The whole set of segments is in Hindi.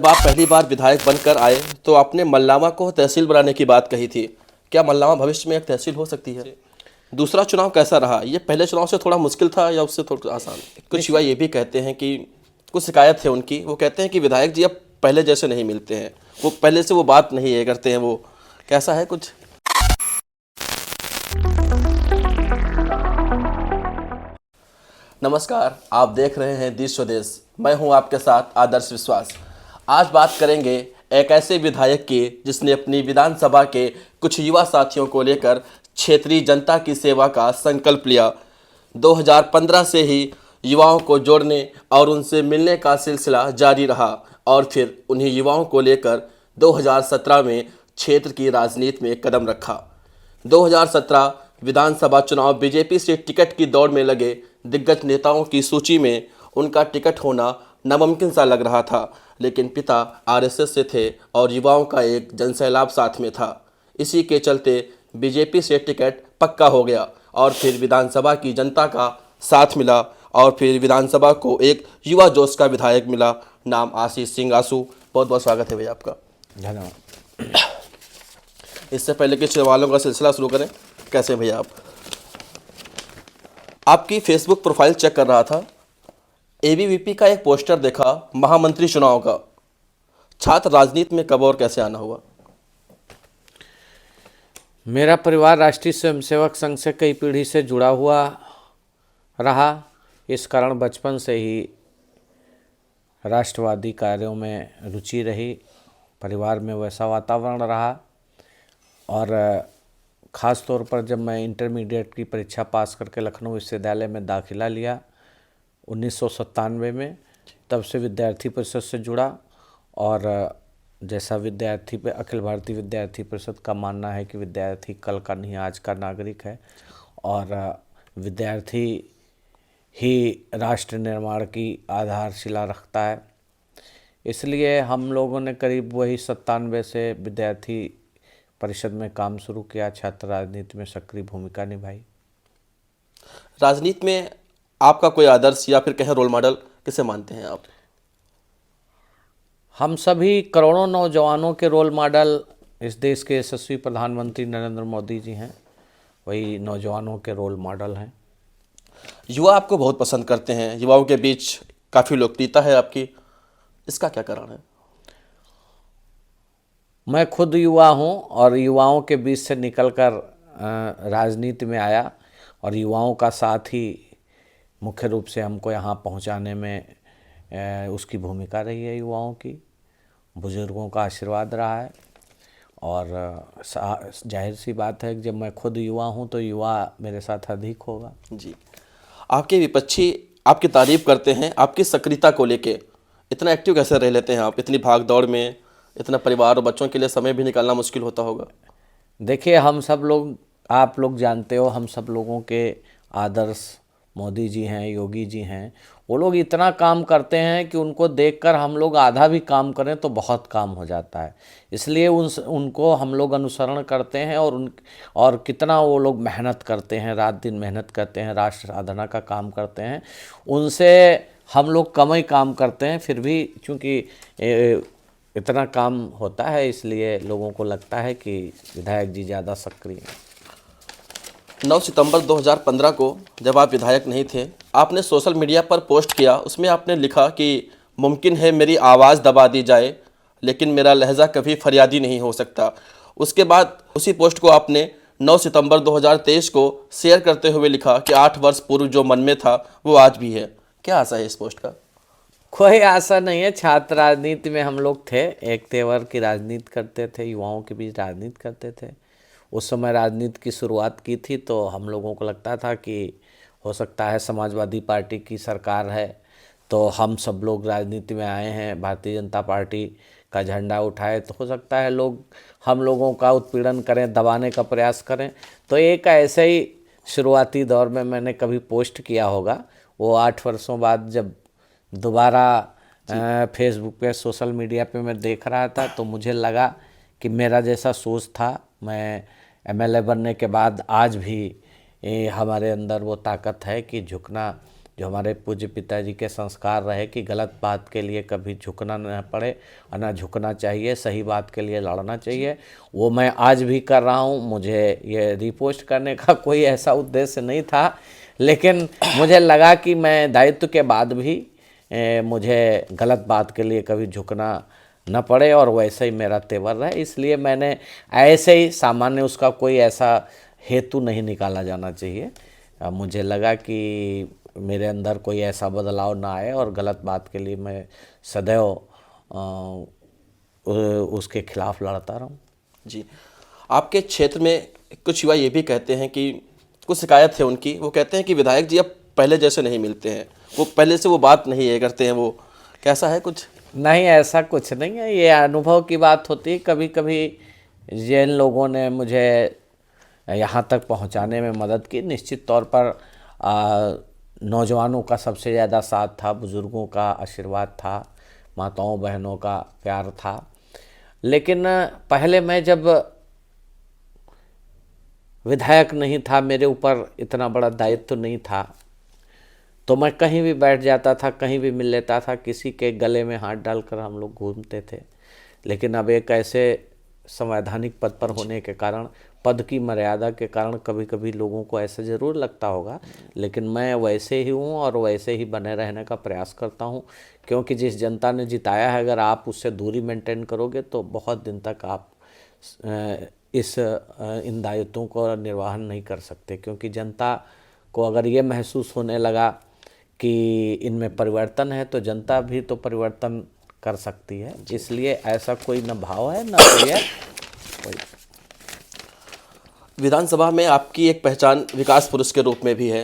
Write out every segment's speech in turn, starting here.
जब आप पहली बार विधायक बनकर आए तो आपने मल्लावा को तहसील बनाने की बात कही थी। क्या मल्लावा भविष्य में एक तहसील हो सकती है? दूसरा चुनाव कैसा रहा? ये पहले चुनाव से थोड़ा मुश्किल था या उससे थोड़ा आसान? कुछ युवा ये भी कहते हैं कि कुछ शिकायत है उनकी, वो कहते हैं कि विधायक जी अब पहले जैसे नहीं मिलते हैं, वो पहले से वो बात नहीं ये करते हैं। वो कैसा है कुछ? नमस्कार, आप देख रहे हैं देश स्वदेश। मैं हूं आपके साथ आदर्श विश्वास। आज बात करेंगे एक ऐसे विधायक की जिसने अपनी विधानसभा के कुछ युवा साथियों को लेकर क्षेत्रीय जनता की सेवा का संकल्प लिया। 2015 से ही युवाओं को जोड़ने और उनसे मिलने का सिलसिला जारी रहा और फिर उन्हीं युवाओं को लेकर 2017 में क्षेत्र की राजनीति में कदम रखा। 2017 विधानसभा चुनाव बीजेपी से टिकट की दौड़ में लगे दिग्गज नेताओं की सूची में उनका टिकट होना नामुमकिन सा लग रहा था, लेकिन पिता आरएसएस से थे और युवाओं का एक जनसैलाब साथ में था। इसी के चलते बीजेपी से टिकट पक्का हो गया और फिर विधानसभा की जनता का साथ मिला और फिर विधानसभा को एक युवा जोश का विधायक मिला। नाम आशीष सिंह आसू। बहुत बहुत स्वागत है भैया आपका। धन्यवाद। इससे पहले कि सवालों का सिलसिला शुरू करें, कैसे भैया आप? आपकी फेसबुक प्रोफाइल चेक कर रहा था, एबीवीपी का एक पोस्टर देखा महामंत्री चुनाव का। छात्र राजनीति में कब और कैसे आना हुआ? मेरा परिवार राष्ट्रीय स्वयंसेवक संघ से कई पीढ़ी से जुड़ा हुआ रहा। इस कारण बचपन से ही राष्ट्रवादी कार्यों में रुचि रही। परिवार में वैसा वातावरण रहा और ख़ास तौर पर जब मैं इंटरमीडिएट की परीक्षा पास करके लखनऊ विश्वविद्यालय में दाखिला लिया 1997 में, तब से विद्यार्थी परिषद से जुड़ा। और जैसा विद्यार्थी पे अखिल भारतीय विद्यार्थी परिषद का मानना है कि विद्यार्थी कल का नहीं आज का नागरिक है और विद्यार्थी ही राष्ट्र निर्माण की आधारशिला रखता है, इसलिए हम लोगों ने करीब वही 97 से विद्यार्थी परिषद में काम शुरू किया। छात्र राजनीति में सक्रिय भूमिका निभाई। राजनीति में आपका कोई आदर्श या फिर कहें रोल मॉडल किसे मानते हैं आप? हम सभी करोड़ों नौजवानों के रोल मॉडल इस देश के यशस्वी प्रधानमंत्री नरेंद्र मोदी जी हैं, वही नौजवानों के रोल मॉडल हैं। युवा आपको बहुत पसंद करते हैं, युवाओं के बीच काफ़ी लोकप्रियता है आपकी, इसका क्या कारण है? मैं खुद युवा हूं और युवाओं के बीच से निकलकर राजनीति में आया और युवाओं का साथ ही मुख्य रूप से हमको यहाँ पहुँचाने में उसकी भूमिका रही है। युवाओं की, बुजुर्गों का आशीर्वाद रहा है और जाहिर सी बात है कि जब मैं खुद युवा हूँ तो युवा मेरे साथ अधिक होगा। जी, आपके विपक्षी आपकी तारीफ करते हैं आपकी सक्रियता को लेके। इतना एक्टिव कैसे रह लेते हैं आप इतनी भाग दौड़ में? इतना परिवार और बच्चों के लिए समय भी निकालना मुश्किल होता होगा। देखिए, हम सब लोग, आप लोग जानते हो, हम सब लोगों के आदर्श मोदी जी हैं, योगी जी हैं। वो लोग इतना काम करते हैं कि उनको देखकर हम लोग आधा भी काम करें तो बहुत काम हो जाता है। इसलिए उनको हम लोग अनुसरण करते हैं और कितना वो लोग मेहनत करते हैं, रात दिन मेहनत करते हैं, राष्ट्र साधना का काम करते हैं। उनसे हम लोग कम ही काम करते हैं, फिर भी चूँकि इतना काम होता है इसलिए लोगों को लगता है कि विधायक जी ज़्यादा सक्रिय हैं। 9 सितंबर 2015 को जब आप विधायक नहीं थे, आपने सोशल मीडिया पर पोस्ट किया। उसमें आपने लिखा कि मुमकिन है मेरी आवाज़ दबा दी जाए लेकिन मेरा लहजा कभी फरियादी नहीं हो सकता। उसके बाद उसी पोस्ट को आपने 9 सितंबर 2023 को शेयर करते हुए लिखा कि 8 वर्ष पूर्व जो मन में था वो आज भी है। क्या आशा है इस पोस्ट का? कोई आशा नहीं है। छात्र राजनीति में हम लोग थे, एक तेवर की राजनीति करते थे, युवाओं के बीच राजनीति करते थे। उस समय राजनीति की शुरुआत की थी तो हम लोगों को लगता था कि हो सकता है समाजवादी पार्टी की सरकार है तो हम सब लोग राजनीति में आए हैं, भारतीय जनता पार्टी का झंडा उठाए तो हो सकता है लोग हम लोगों का उत्पीड़न करें, दबाने का प्रयास करें। तो एक ऐसे ही शुरुआती दौर में मैंने कभी पोस्ट किया होगा। वो 8 वर्षों बाद जब दोबारा फेसबुक पे, सोशल मीडिया पे मैं देख रहा था तो मुझे लगा कि मेरा जैसा सोच था। मैं एमएलए बनने के बाद आज भी हमारे अंदर वो ताकत है कि झुकना जो हमारे पूज्य पिताजी के संस्कार रहे कि गलत बात के लिए कभी झुकना न पड़े और ना झुकना चाहिए, सही बात के लिए लड़ना चाहिए, वो मैं आज भी कर रहा हूँ। मुझे ये रिपोस्ट करने का कोई ऐसा उद्देश्य नहीं था, लेकिन मुझे लगा कि मैं दायित्व के बाद भी मुझे गलत बात के लिए कभी झुकना न पड़े और वैसे ही मेरा तेवर रहे, इसलिए मैंने ऐसे ही सामान्य उसका कोई ऐसा हेतु नहीं निकाला जाना चाहिए। मुझे लगा कि मेरे अंदर कोई ऐसा बदलाव ना आए और गलत बात के लिए मैं सदैव उसके खिलाफ लड़ता रहूं। जी, आपके क्षेत्र में कुछ युवा ये भी कहते हैं कि कुछ शिकायत है उनकी, वो कहते हैं कि विधायक जी अब पहले जैसे नहीं मिलते हैं, वो पहले से वो बात नहीं ये करते हैं, वो कैसा है कुछ? नहीं, ऐसा कुछ नहीं है, ये अनुभव की बात होती है। कभी कभी जिन लोगों ने मुझे यहाँ तक पहुँचाने में मदद की, निश्चित तौर पर नौजवानों का सबसे ज़्यादा साथ था, बुज़ुर्गों का आशीर्वाद था, माताओं बहनों का प्यार था। लेकिन पहले मैं जब विधायक नहीं था, मेरे ऊपर इतना बड़ा दायित्व नहीं था, तो मैं कहीं भी बैठ जाता था, कहीं भी मिल लेता था, किसी के गले में हाथ डालकर हम लोग घूमते थे। लेकिन अब एक ऐसे संवैधानिक पद पर होने के कारण, पद की मर्यादा के कारण कभी कभी लोगों को ऐसा ज़रूर लगता होगा, लेकिन मैं वैसे ही हूँ और वैसे ही बने रहने का प्रयास करता हूँ। क्योंकि जिस जनता ने जिताया है, अगर आप उससे दूरी मेंटेन करोगे तो बहुत दिन तक आप इन दायित्वों को निर्वहन नहीं कर सकते। क्योंकि जनता को अगर ये महसूस होने लगा कि इनमें परिवर्तन है, तो जनता भी तो परिवर्तन कर सकती है। इसलिए ऐसा कोई न भाव है, न कोई है। विधानसभा में आपकी एक पहचान विकास पुरुष के रूप में भी है।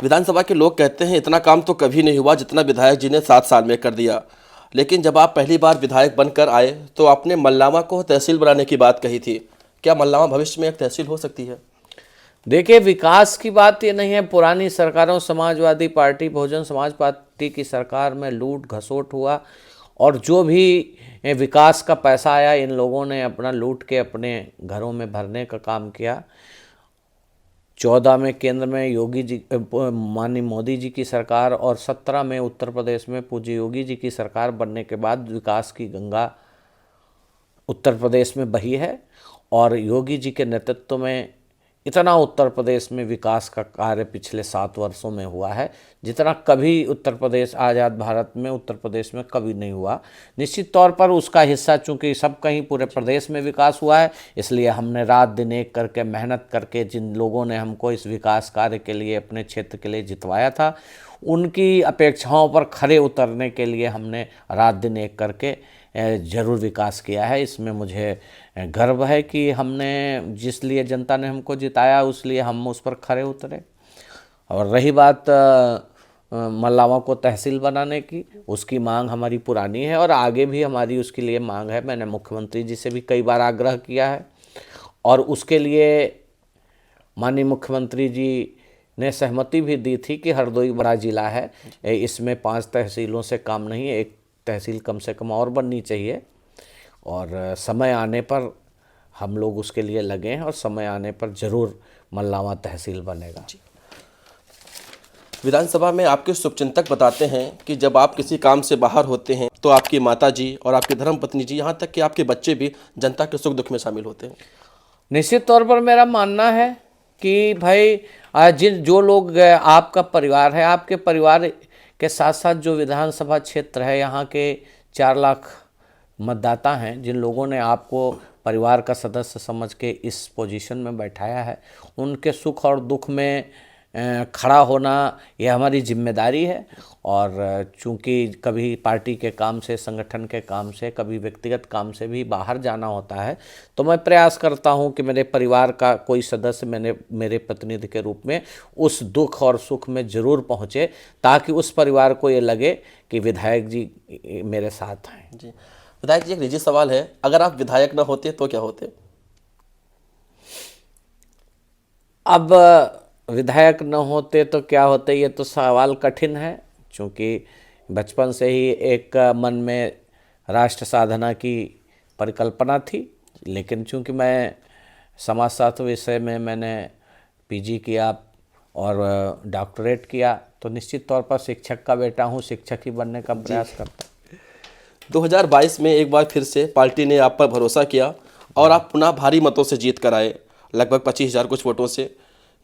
विधानसभा के लोग कहते हैं इतना काम तो कभी नहीं हुआ जितना विधायक जी ने 7 साल में कर दिया। लेकिन जब आप पहली बार विधायक बनकर आए तो आपने मल्लावा को तहसील बनाने की बात कही थी। क्या मल्लावा भविष्य में एक तहसील हो सकती है? देखिए, विकास की बात ये नहीं है। पुरानी सरकारों, समाजवादी पार्टी, बहुजन समाज पार्टी की सरकार में लूट घसोट हुआ और जो भी विकास का पैसा आया, इन लोगों ने अपना लूट के अपने घरों में भरने का काम किया। 14 में केंद्र में योगी जी, माननीय मोदी जी की सरकार, और 17 में उत्तर प्रदेश में पूज्य योगी जी की सरकार बनने के बाद विकास की गंगा उत्तर प्रदेश में बही है। और योगी जी के नेतृत्व में इतना उत्तर प्रदेश में विकास का कार्य पिछले 7 वर्षों में हुआ है जितना कभी उत्तर प्रदेश, आज़ाद भारत में उत्तर प्रदेश में कभी नहीं हुआ। निश्चित तौर पर उसका हिस्सा, चूंकि सब कहीं पूरे प्रदेश में विकास हुआ है, इसलिए हमने रात दिन एक करके मेहनत करके, जिन लोगों ने हमको इस विकास कार्य के लिए, अपने क्षेत्र के लिए जितवाया था, उनकी अपेक्षाओं पर खरे उतरने के लिए हमने रात दिन एक करके ज़रूर विकास किया है। इसमें मुझे गर्व है कि हमने, जिस लिए जनता ने हमको जिताया, उस लिए हम उस पर खरे उतरे। और रही बात मल्लावा को तहसील बनाने की, उसकी मांग हमारी पुरानी है और आगे भी हमारी उसके लिए मांग है। मैंने मुख्यमंत्री जी से भी कई बार आग्रह किया है और उसके लिए माननीय मुख्यमंत्री जी ने सहमति भी दी थी कि हरदोई बड़ा ज़िला है, इसमें 5 तहसीलों से काम नहीं है, एक तहसील कम से कम और बननी चाहिए। और समय आने पर हम लोग उसके लिए लगे हैं और समय आने पर ज़रूर मल्लावा तहसील बनेगा। विधानसभा में आपके शुभचिंतक बताते हैं कि जब आप किसी काम से बाहर होते हैं तो आपकी माता जी और आपकी धर्मपत्नी जी, यहाँ तक कि आपके बच्चे भी जनता के सुख दुख में शामिल होते हैं। निश्चित तौर पर मेरा मानना है कि भाई, जो लोग, आपका परिवार है, आपके परिवार के साथ साथ जो विधानसभा क्षेत्र है, यहाँ के 4 लाख मतदाता हैं, जिन लोगों ने आपको परिवार का सदस्य समझ के इस पोजीशन में बैठाया है, उनके सुख और दुख में खड़ा होना यह हमारी जिम्मेदारी है। और चूंकि कभी पार्टी के काम से, संगठन के काम से, कभी व्यक्तिगत काम से भी बाहर जाना होता है, तो मैं प्रयास करता हूं कि मेरे परिवार का कोई सदस्य मेरे प्रतिनिधि के रूप में उस दुख और सुख में ज़रूर पहुंचे, ताकि उस परिवार को ये लगे कि विधायक जी मेरे साथ हैं। जी विधायक जी, एक निजी सवाल है, अगर आप विधायक न होते तो क्या होते? अब विधायक न होते तो क्या होते, ये तो सवाल कठिन है। चूँकि बचपन से ही एक मन में राष्ट्र साधना की परिकल्पना थी, लेकिन चूँकि मैं समाजशास्त्र विषय में मैंने पीजी किया और डॉक्टरेट किया, तो निश्चित तौर पर शिक्षक का बेटा हूँ, शिक्षक ही बनने का प्रयास करता हूँ। 2022 में एक बार फिर से पार्टी ने आप पर भरोसा किया और आप पुनः भारी मतों से जीत कर आए, लगभग 25,000 कुछ वोटों से।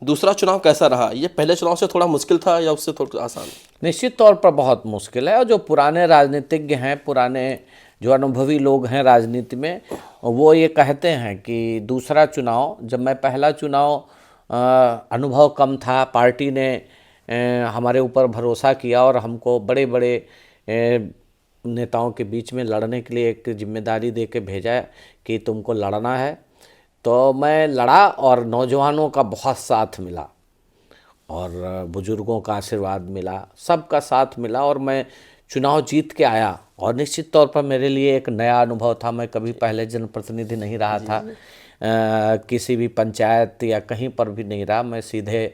दूसरा चुनाव कैसा रहा? ये पहले चुनाव से थोड़ा मुश्किल था या उससे थोड़ा आसान? निश्चित तौर पर बहुत मुश्किल है, और जो पुराने राजनीतिज्ञ हैं, पुराने जो अनुभवी लोग हैं राजनीति में, वो ये कहते हैं कि दूसरा चुनाव, जब मैं पहला चुनाव अनुभव कम था, पार्टी ने हमारे ऊपर भरोसा किया और हमको बड़े बड़े नेताओं के बीच में लड़ने के लिए एक जिम्मेदारी दे के भेजा कि तुमको लड़ना है, तो मैं लड़ा और नौजवानों का बहुत साथ मिला और बुजुर्गों का आशीर्वाद मिला, सबका साथ मिला और मैं चुनाव जीत के आया। और निश्चित तौर पर मेरे लिए एक नया अनुभव था, मैं कभी पहले जनप्रतिनिधि नहीं रहा था, किसी भी पंचायत या कहीं पर भी नहीं रहा, मैं सीधे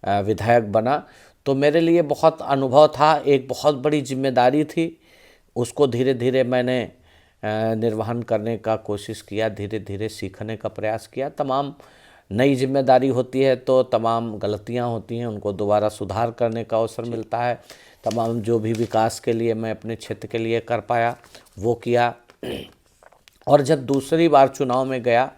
विधायक बना, तो मेरे लिए बहुत अनुभव था, एक बहुत बड़ी जिम्मेदारी थी, उसको धीरे धीरे मैंने निर्वहन करने का कोशिश किया, धीरे धीरे सीखने का प्रयास किया। तमाम नई जिम्मेदारी होती है तो तमाम गलतियां होती हैं, उनको दोबारा सुधार करने का अवसर मिलता है। तमाम जो भी विकास के लिए मैं अपने क्षेत्र के लिए कर पाया वो किया। और जब दूसरी बार चुनाव में गया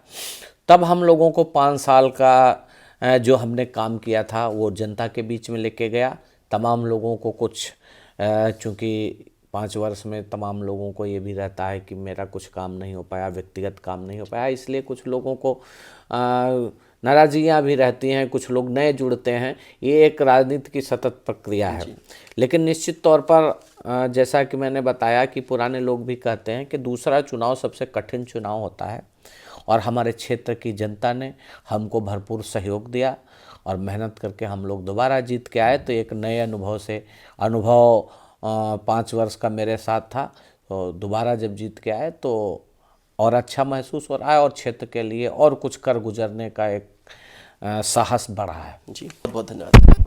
तब हम लोगों को 5 साल का जो हमने काम किया था वो जनता के बीच में लेके गया। तमाम लोगों को कुछ, चूँकि 5 वर्ष में तमाम लोगों को ये भी रहता है कि मेरा कुछ काम नहीं हो पाया, व्यक्तिगत काम नहीं हो पाया, इसलिए कुछ लोगों को नाराज़गियाँ भी रहती हैं, कुछ लोग नए जुड़ते हैं, ये एक राजनीति की सतत प्रक्रिया है। लेकिन निश्चित तौर पर जैसा कि मैंने बताया कि पुराने लोग भी कहते हैं कि दूसरा चुनाव सबसे कठिन चुनाव होता है, और हमारे क्षेत्र की जनता ने हमको भरपूर सहयोग दिया और मेहनत करके हम लोग दोबारा जीत के आए। तो एक नए अनुभव से, अनुभव 5 वर्ष का मेरे साथ था, तो दोबारा जब जीत के आए तो और अच्छा महसूस हो रहा है और क्षेत्र के लिए और कुछ कर गुजरने का एक साहस बढ़ा है। जी, बहुत बहुत धन्यवाद।